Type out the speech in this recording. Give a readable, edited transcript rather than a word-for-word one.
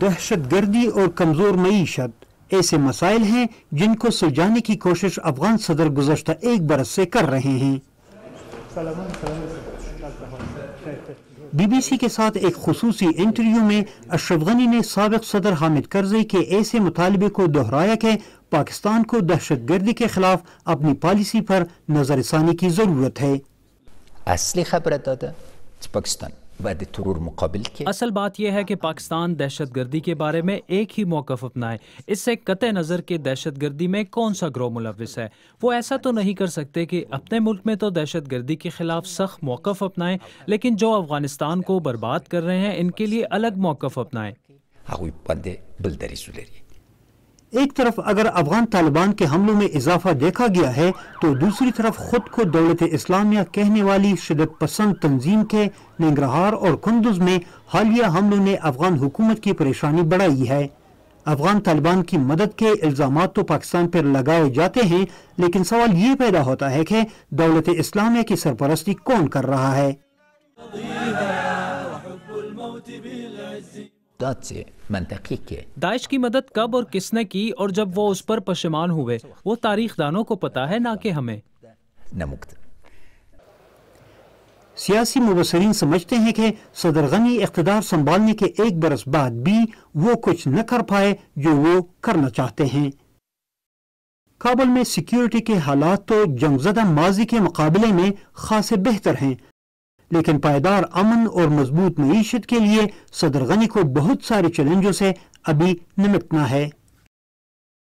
دہشت گردی اور کمزور معیشت ایسے مسائل ہیں جن کو سلجھانے کی کوشش افغان صدر گزشتہ 1 برس سے کر رہے ہیں۔ بی بی سی کے ساتھ ایک خصوصی انٹرویو میں اشرف غنی نے سابق صدر حامد کرزئی کے ایسے مطالبے کو دہرایا کہ پاکستان کو دہشت گردی کے خلاف اپنی پالیسی پر نظر ثانی کی ضرورت ہے۔ اصلی خبر داده پاکستان باید ترور مقابل کیا۔ اصل بات یہ ہے کہ پاکستان دہشت گردی کے بارے میں ایک ہی موقف اپنائے۔ اس سے قطع نظر کہ دہشت گردی میں کون سا گروہ ملوث ہے، وہ ایسا تو نہیں کر سکتے کہ اپنے ملک میں تو دہشت گردی کے خلاف سخت موقف اپنائیں، لیکن جو افغانستان کو برباد کر رہے ہیں ان کے لیے الگ موقف اپنائیں۔ ایک طرف اگر افغان طالبان کے حملوں میں اضافہ دیکھا گیا ہے تو دوسری طرف خود کو دولت اسلامیہ کہنے والی شدت پسند تنظیم کے ننگرہار اور کندز میں حالیہ حملوں نے افغان حکومت کی پریشانی بڑھائی ہے۔ افغان طالبان کی مدد کے الزامات تو پاکستان پر لگائے جاتے ہیں، لیکن سوال یہ پیدا ہوتا ہے کہ دولت اسلامیہ کی سرپرستی کون کر رہا ہے؟ منطقی کہ داعش کی مدد کب اور کس نے کی اور جب وہ اس پر پشیمان ہوئے، وہ تاریخ دانوں کو پتا ہے، نہ کہ ہمیں۔ سیاسی مبصرین سمجھتے ہیں کہ صدر غنی اقتدار سنبھالنے کے 1 برس بعد بھی وہ کچھ نہ کر پائے جو وہ کرنا چاہتے ہیں۔ کابل میں سیکیورٹی کے حالات تو جنگ زدہ ماضی کے مقابلے میں خاصے بہتر ہیں، لیکن پائیدار امن اور مضبوط معیشت کے لیے صدر غنی کو بہت سارے چیلنجوں سے ابھی نمٹنا ہے۔